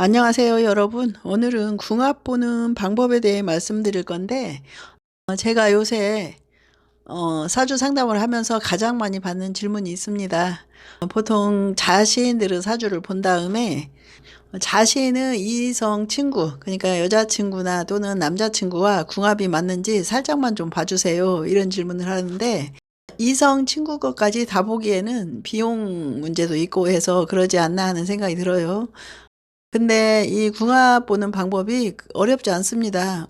안녕하세요, 여러분. 오늘은 궁합 보는 방법에 대해 말씀드릴 건데, 제가 요새 사주 상담을 하면서 가장 많이 받는 질문이 있습니다. 보통 자신들의 사주를 본 다음에 자신의 이성 친구, 그러니까 여자친구나 또는 남자친구와 궁합이 맞는지 살짝만 좀 봐주세요. 이런 질문을 하는데, 이성 친구 것까지 다 보기에는 비용 문제도 있고 해서 그러지 않나 하는 생각이 들어요. 근데 이 궁합 보는 방법이 어렵지 않습니다.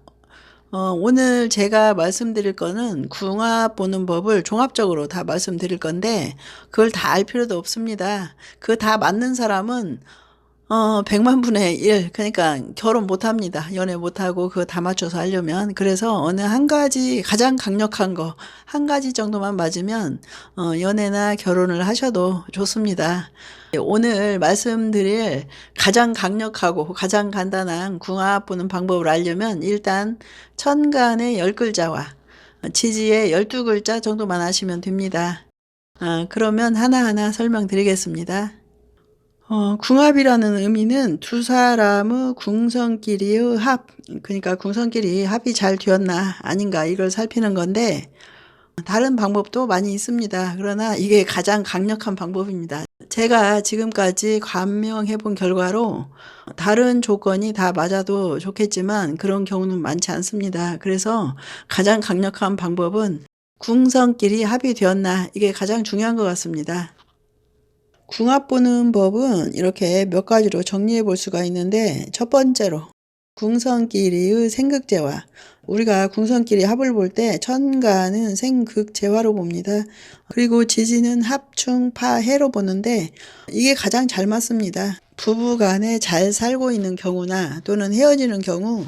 오늘 제가 말씀드릴 거는 궁합 보는 법을 종합적으로 다 말씀드릴 건데, 그걸 다 알 필요도 없습니다. 그 다 맞는 사람은 100만 분의 1, 그러니까 결혼 못 합니다. 연애 못 하고 그거 다 맞춰서 하려면. 그래서 어느 한 가지 가장 강력한 거 한 가지 정도만 맞으면 연애나 결혼을 하셔도 좋습니다. 오늘 말씀드릴 가장 강력하고 가장 간단한 궁합 보는 방법을 알려면 일단 천간의 10글자와 지지의 12글자 정도만 아시면 됩니다. 그러면 하나하나 설명드리겠습니다. 궁합이라는 의미는 두 사람의 궁성끼리의 합, 그러니까 궁성끼리 합이 잘 되었나 아닌가 이걸 살피는 건데, 다른 방법도 많이 있습니다. 그러나 이게 가장 강력한 방법입니다. 제가 지금까지 관명해 본 결과로 다른 조건이 다 맞아도 좋겠지만 그런 경우는 많지 않습니다. 그래서 가장 강력한 방법은 궁성끼리 합이 되었나, 이게 가장 중요한 것 같습니다. 궁합 보는 법은 이렇게 몇 가지로 정리해 볼 수가 있는데, 첫 번째로 궁성끼리의 생극재화. 우리가 궁성끼리 합을 볼 때 천간은 생극재화로 봅니다. 그리고 지지는 합충파해로 보는데, 이게 가장 잘 맞습니다. 부부 간에 잘 살고 있는 경우나 또는 헤어지는 경우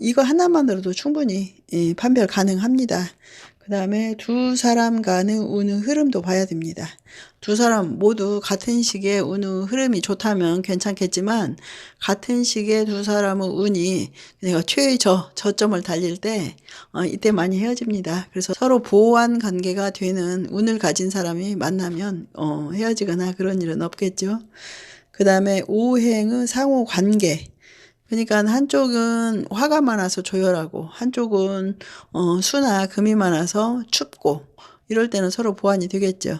이거 하나만으로도 충분히 판별 가능합니다. 그 다음에 두 사람 간의 운의 흐름도 봐야 됩니다. 두 사람 모두 같은 시기에 운의 흐름이 좋다면 괜찮겠지만, 같은 시기에 두 사람의 운이 내가 저점을 달릴 때 이때 많이 헤어집니다. 그래서 서로 보완 관계가 되는 운을 가진 사람이 만나면 헤어지거나 그런 일은 없겠죠. 그 다음에 오행의 상호 관계. 그러니까 한쪽은 화가 많아서 조열하고, 한쪽은 수나 금이 많아서 춥고, 이럴 때는 서로 보완이 되겠죠.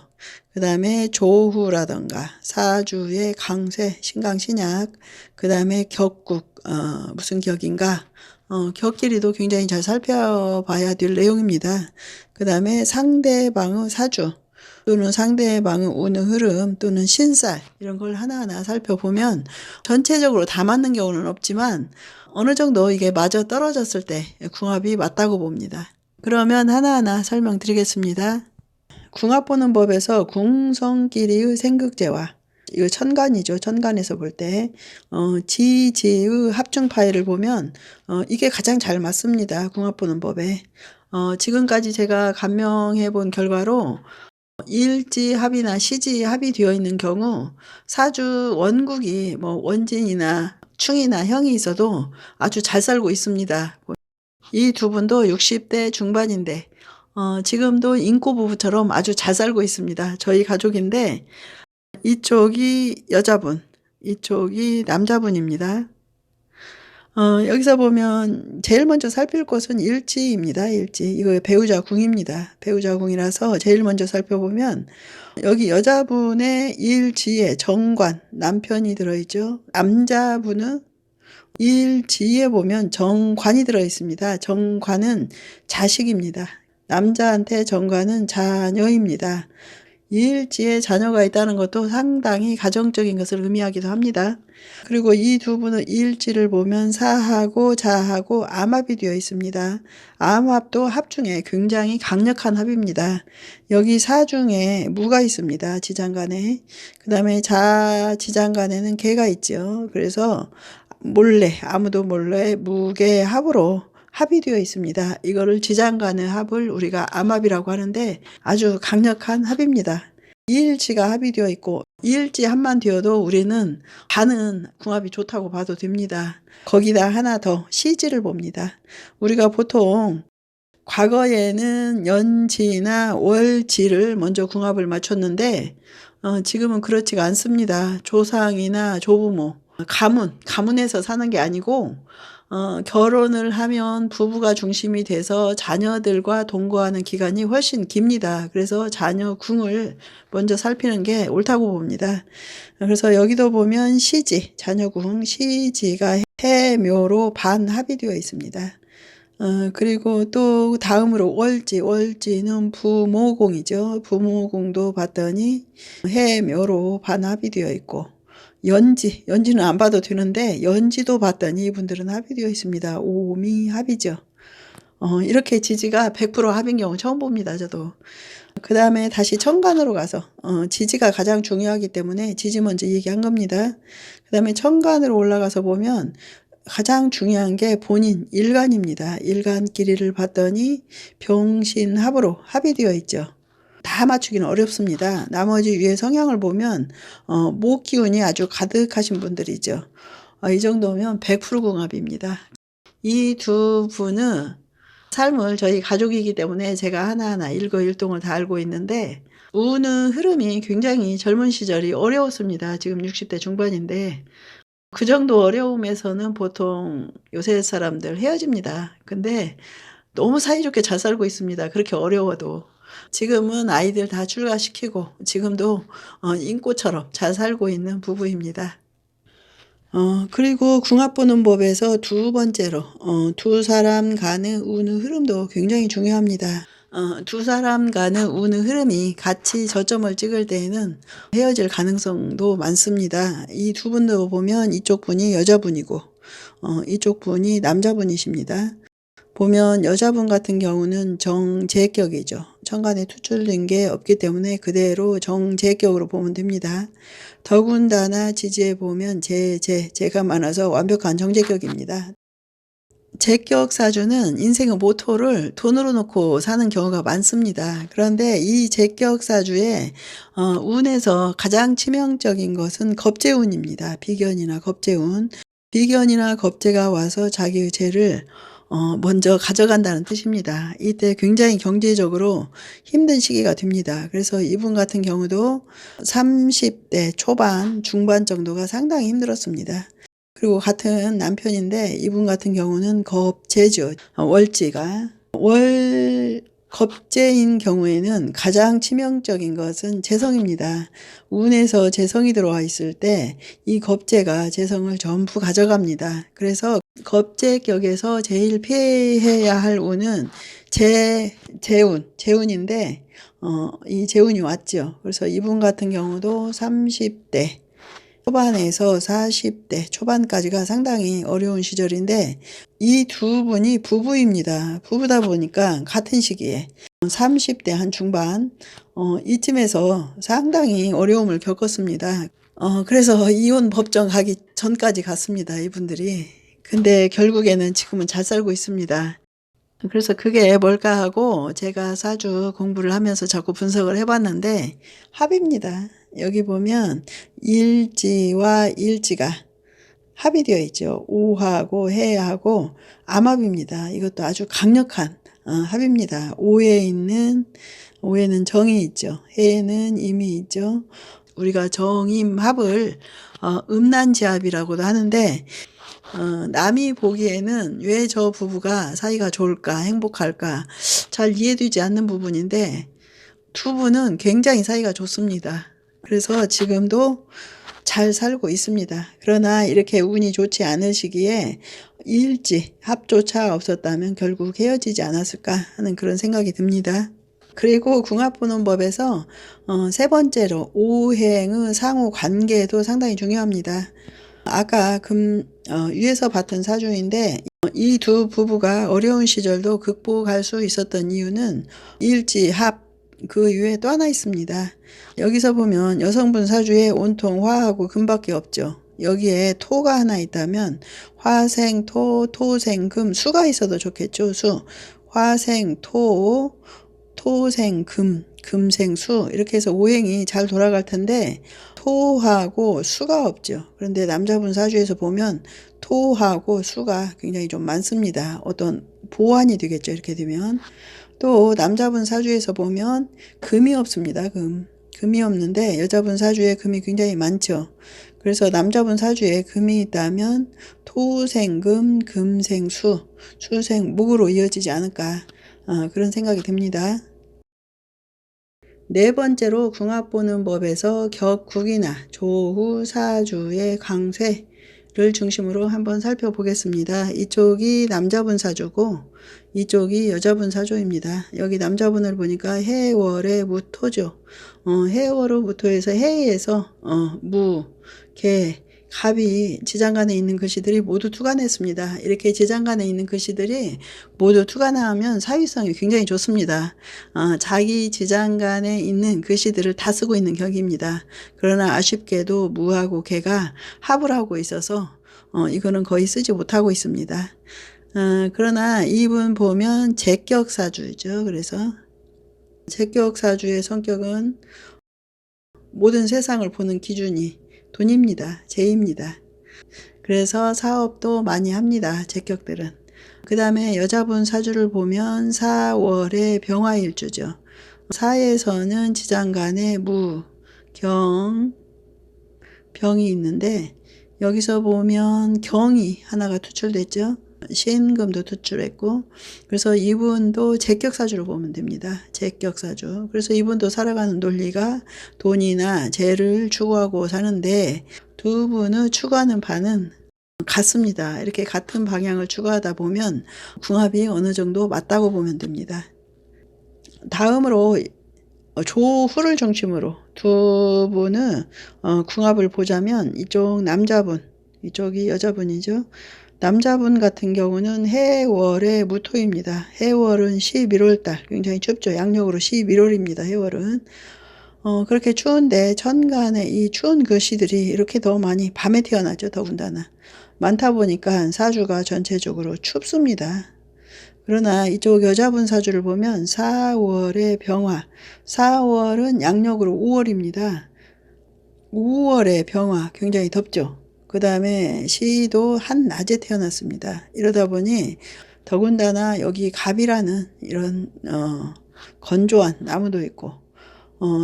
그 다음에 조후라던가 사주의 강세, 신강신약, 그 다음에 격국, 무슨 격인가, 격끼리도 굉장히 잘 살펴봐야 될 내용입니다. 그 다음에 상대방의 사주, 또는 상대방의 운의 흐름, 또는 신살, 이런 걸 하나하나 살펴보면 전체적으로 다 맞는 경우는 없지만 어느 정도 이게 맞아 떨어졌을 때 궁합이 맞다고 봅니다. 그러면 하나하나 설명드리겠습니다. 궁합 보는 법에서 궁성끼리의 생극재화, 이거 천간이죠. 천간에서 볼 때 지지의 합충파해를 보면 이게 가장 잘 맞습니다. 궁합 보는 법에. 지금까지 제가 감명해 본 결과로 일지 합이나 시지 합이 되어 있는 경우 사주 원국이 뭐 원진이나 충이나 형이 있어도 아주 잘 살고 있습니다. 이 두 분도 60대 중반인데 지금도 인고 부부처럼 아주 잘 살고 있습니다. 저희 가족인데 이쪽이 여자분, 이쪽이 남자분입니다. 여기서 보면 제일 먼저 살필 것은 일지입니다. 일지. 이거 배우자 궁입니다. 배우자 궁이라서 제일 먼저 살펴보면 여기 여자분의 일지에 정관, 남편이 들어있죠. 남자분은 일지에 보면 정관이 들어있습니다. 정관은 자식입니다. 남자한테 정관은 자녀입니다. 일지에 자녀가 있다는 것도 상당히 가정적인 것을 의미하기도 합니다. 그리고 이 두 분의 일지를 보면 사하고 자하고 암합이 되어 있습니다. 암합도 합 중에 굉장히 강력한 합입니다. 여기 사중에 무가 있습니다. 지장간에. 그 다음에 지장간에는 개가 있죠. 그래서 몰래, 아무도 몰래 무게 합으로 합이 되어 있습니다. 이거를 지장간의 합을 우리가 암합이라고 하는데 아주 강력한 합입니다. 이일지가 합이 되어 있고, 이일지 합만 되어도 우리는 간은 궁합이 좋다고 봐도 됩니다. 거기다 하나 더 시지를 봅니다. 우리가 보통 과거에는 연지나 월지를 먼저 궁합을 맞췄는데 지금은 그렇지가 않습니다. 조상이나 조부모, 가문에서 사는 게 아니고 결혼을 하면 부부가 중심이 돼서 자녀들과 동거하는 기간이 훨씬 깁니다. 그래서 자녀 궁을 먼저 살피는 게 옳다고 봅니다. 그래서 여기도 보면 시지, 자녀 궁, 시지가 해묘로 반합이 되어 있습니다. 그리고 또 다음으로 월지는 부모공이죠. 부모공도 봤더니 해묘로 반합이 되어 있고, 연지는 안 봐도 되는데 연지도 봤더니 이분들은 합이 되어 있습니다. 오미합이죠. 이렇게 지지가 100% 합인 경우 처음 봅니다, 저도. 그 다음에 다시 천간으로 가서 지지가 가장 중요하기 때문에 지지 먼저 얘기한 겁니다. 그 다음에 천간으로 올라가서 보면 가장 중요한 게 본인 일간입니다. 일간 길이를 봤더니 병신합으로 합이 되어 있죠. 다 맞추기는 어렵습니다. 나머지 위에 성향을 보면 목 기운이 아주 가득하신 분들이죠. 이 정도면 100% 궁합입니다. 이 두 분은 삶을 저희 가족이기 때문에 제가 하나하나 일거일동을 다 알고 있는데, 우는 흐름이 굉장히 젊은 시절이 어려웠습니다. 지금 60대 중반인데 그 정도 어려움에서는 보통 요새 사람들 헤어집니다. 근데 너무 사이좋게 잘 살고 있습니다. 그렇게 어려워도. 지금은 아이들 다 출가시키고 지금도 인꼬처럼 잘 살고 있는 부부입니다. 그리고 궁합 보는 법에서 두 번째로 두 사람 간의 운의 흐름도 굉장히 중요합니다. 두 사람 간의 운의 흐름이 같이 저점을 찍을 때에는 헤어질 가능성도 많습니다. 이 두 분도 보면 이쪽 분이 여자분이고 이쪽 분이 남자분이십니다. 보면 여자분 같은 경우는 정제격이죠. 천간에 투출된 게 없기 때문에 그대로 정제격으로 보면 됩니다. 더군다나 지지에 보면 제가 많아서 완벽한 정제격입니다. 제격 사주는 인생의 모토를 돈으로 놓고 사는 경우가 많습니다. 그런데 이 제격 사주의 운에서 가장 치명적인 것은 겁재운입니다. 비견이나 겁재운. 비견이나 겁재가 와서 자기의 재를 먼저 가져간다는 뜻입니다. 이때 굉장히 경제적으로 힘든 시기가 됩니다. 그래서 이분 같은 경우도 30대 초반, 중반 정도가 상당히 힘들었습니다. 그리고 같은 남편인데 이분 같은 경우는 겁재죠. 월지가. 겁재인 경우에는 가장 치명적인 것은 재성입니다. 운에서 재성이 들어와 있을 때 이 겁재가 재성을 전부 가져갑니다. 그래서 겁재격에서 제일 피해야 할 운은 재운인데 이 재운이 왔죠. 그래서 이분 같은 경우도 30대 초반에서 40대 초반까지가 상당히 어려운 시절인데 이 두 분이 부부입니다. 부부다 보니까 같은 시기에 30대 한 중반 이쯤에서 상당히 어려움을 겪었습니다. 그래서 이혼 법정 가기 전까지 갔습니다. 이분들이. 근데 결국에는 지금은 잘 살고 있습니다. 그래서 그게 뭘까 하고 제가 사주 공부를 하면서 자꾸 분석을 해봤는데 합입니다. 여기 보면 일지와 일지가 합이 되어 있죠. 오하고 해하고 암합입니다. 이것도 아주 강력한 합입니다. 오에는 정이 있죠. 해에는 임이 있죠. 우리가 정임합을 음란지합이라고도 하는데 남이 보기에는 왜 저 부부가 사이가 좋을까, 행복할까 잘 이해되지 않는 부분인데 두 분은 굉장히 사이가 좋습니다. 그래서 지금도 잘 살고 있습니다. 그러나 이렇게 운이 좋지 않을 시기에 일지, 합조차 없었다면 결국 헤어지지 않았을까 하는 그런 생각이 듭니다. 그리고 궁합 보는 법에서 세 번째로 오행의 상호 관계도 상당히 중요합니다. 아까 위에서 봤던 사주인데 이 두 부부가 어려운 시절도 극복할 수 있었던 이유는 일지, 합, 그 이외에 또 하나 있습니다. 여기서 보면 여성분 사주에 온통 화하고 금밖에 없죠. 여기에 토가 하나 있다면 화생, 토, 토생, 금, 수가 있어도 좋겠죠. 수, 화생, 토, 토생, 금, 금생, 수 이렇게 해서 오행이 잘 돌아갈 텐데 토하고 수가 없죠. 그런데 남자분 사주에서 보면 토하고 수가 굉장히 좀 많습니다. 어떤 보완이 되겠죠. 이렇게 되면. 또 남자분 사주에서 보면 금이 없습니다. 금이 없는데 여자분 사주에 금이 굉장히 많죠. 그래서 남자분 사주에 금이 있다면 토생금, 금생수, 수생목으로 이어지지 않을까 그런 생각이 듭니다. 네 번째로 궁합 보는 법에서 격국이나 조후 사주의 강쇠를 중심으로 한번 살펴보겠습니다. 이쪽이 남자분 사주고 이쪽이 여자분 사주입니다. 여기 남자분을 보니까 해월의 무토죠. 해월의 무토에서 해에서 무, 개, 갑이 지장간에 있는 글씨들이 모두 투간했습니다. 이렇게 지장간에 있는 글씨들이 모두 투간하면 사유성이 굉장히 좋습니다. 자기 지장간에 있는 글씨들을 다 쓰고 있는 격입니다. 그러나 아쉽게도 무하고 개가 합을 하고 있어서 이거는 거의 쓰지 못하고 있습니다. 그러나 이분 보면 제격사주죠. 그래서 제격사주의 성격은 모든 세상을 보는 기준이 돈입니다. 재입니다. 그래서 사업도 많이 합니다. 제격들은. 그 다음에 여자분 사주를 보면 4월의 병화일주죠. 사에서는 지장간에 무, 경, 병이 있는데 여기서 보면 경이 하나가 투출됐죠. 신금도 투출했고 그래서 이분도 제격사주로 보면 됩니다. 제격사주. 그래서 이분도 살아가는 논리가 돈이나 재를 추구하고 사는데 두 분의 추구하는 바는 같습니다. 이렇게 같은 방향을 추구하다 보면 궁합이 어느 정도 맞다고 보면 됩니다. 다음으로 조후를 중심으로 두 분의 궁합을 보자면 이쪽 남자분, 이쪽이 여자분이죠. 남자분 같은 경우는 해월의 무토입니다. 해월은 11월달 굉장히 춥죠. 양력으로 11월입니다. 해월은. 그렇게 추운데 천간에 이 추운 글씨들이 이렇게 더 많이 밤에 태어나죠. 더군다나. 많다 보니까 사주가 전체적으로 춥습니다. 그러나 이쪽 여자분 사주를 보면 4월의 병화. 4월은 양력으로 5월입니다. 5월의 병화 굉장히 덥죠. 그 다음에 시도 한낮에 태어났습니다. 이러다 보니 더군다나 여기 갑이라는 이런 건조한 나무도 있고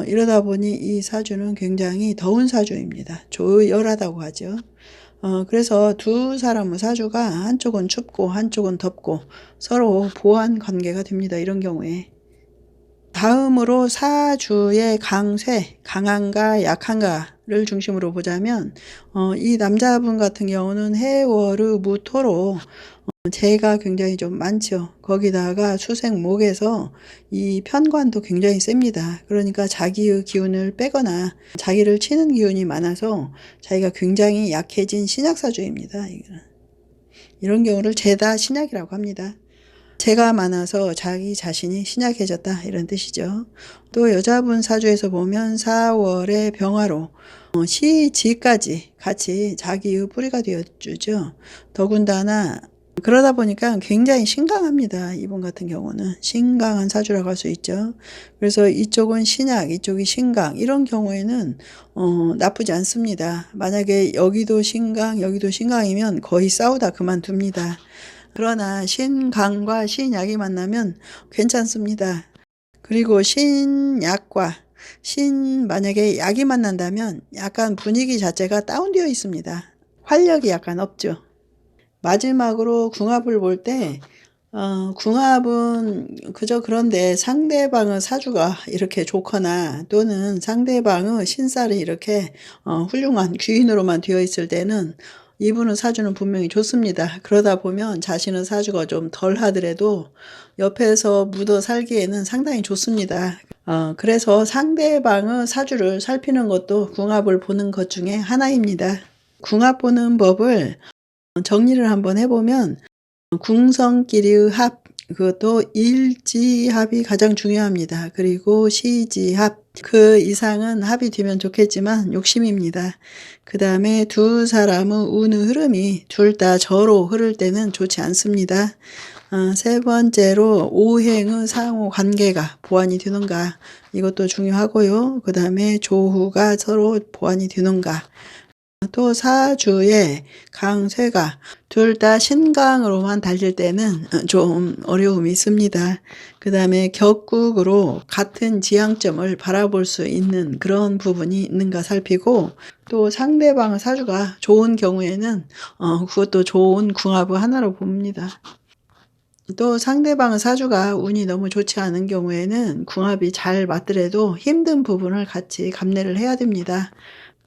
이러다 보니 이 사주는 굉장히 더운 사주입니다. 조열하다고 하죠. 그래서 두 사람의 사주가 한쪽은 춥고 한쪽은 덥고 서로 보완 관계가 됩니다. 이런 경우에. 다음으로 사주의 강쇠, 강한가 약한가를 중심으로 보자면 이 남자분 같은 경우는 해월의 무토로 재가 굉장히 좀 많죠. 거기다가 수생목에서 이 편관도 굉장히 셉니다. 그러니까 자기의 기운을 빼거나 자기를 치는 기운이 많아서 자기가 굉장히 약해진 신약사주입니다. 이런 경우를 재다 신약이라고 합니다. 재가 많아서 자기 자신이 신약해졌다 이런 뜻이죠. 또 여자분 사주에서 보면 4월의 병화로 시지까지 같이 자기의 뿌리가 되어주죠. 더군다나 그러다 보니까 굉장히 신강합니다. 이분 같은 경우는 신강한 사주라고 할 수 있죠. 그래서 이쪽은 신약, 이쪽이 신강 이런 경우에는 나쁘지 않습니다. 만약에 여기도 신강, 여기도 신강이면 거의 싸우다 그만둡니다. 그러나 신강과 신약이 만나면 괜찮습니다. 그리고 신약과 만약에 약이 만난다면 약간 분위기 자체가 다운되어 있습니다. 활력이 약간 없죠. 마지막으로 궁합을 볼 때 궁합은 그저 그런데 상대방의 사주가 이렇게 좋거나 또는 상대방의 신살이 이렇게 훌륭한 귀인으로만 되어 있을 때는 이분의 사주는 분명히 좋습니다. 그러다 보면 자신의 사주가 좀 덜 하더라도 옆에서 묻어 살기에는 상당히 좋습니다. 그래서 상대방의 사주를 살피는 것도 궁합을 보는 것 중에 하나입니다. 궁합 보는 법을 정리를 한번 해보면 궁성끼리의 합, 그것도 일지합이 가장 중요합니다. 그리고 시지합, 그 이상은 합이 되면 좋겠지만 욕심입니다. 그 다음에 두 사람의 운의 흐름이 둘 다 저로 흐를 때는 좋지 않습니다. 세 번째로 오행의 상호 관계가 보완이 되는가 이것도 중요하고요. 그 다음에 조후가 서로 보완이 되는가 또 사주에 강쇠가 둘 다 신강으로만 달릴 때는 좀 어려움이 있습니다. 그 다음에 격국으로 같은 지향점을 바라볼 수 있는 그런 부분이 있는가 살피고, 또 상대방 사주가 좋은 경우에는 그것도 좋은 궁합의 하나로 봅니다. 또 상대방 사주가 운이 너무 좋지 않은 경우에는 궁합이 잘 맞더라도 힘든 부분을 같이 감내를 해야 됩니다.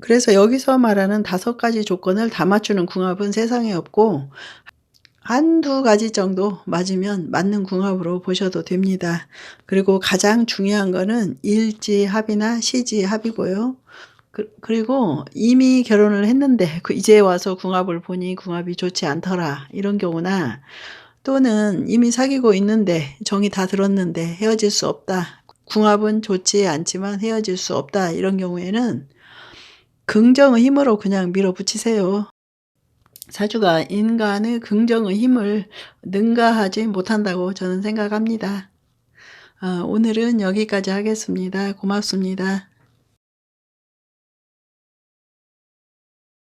그래서 여기서 말하는 5가지 조건을 다 맞추는 궁합은 세상에 없고, 한두 가지 정도 맞으면 맞는 궁합으로 보셔도 됩니다. 그리고 가장 중요한 거는 일지합이나 시지합이고요. 그리고 이미 결혼을 했는데 이제 와서 궁합을 보니 궁합이 좋지 않더라, 이런 경우나, 또는 이미 사귀고 있는데 정이 다 들었는데 헤어질 수 없다, 궁합은 좋지 않지만 헤어질 수 없다, 이런 경우에는 긍정의 힘으로 그냥 밀어붙이세요. 사주가 인간의 긍정의 힘을 능가하지 못한다고 저는 생각합니다. 오늘은 여기까지 하겠습니다. 고맙습니다.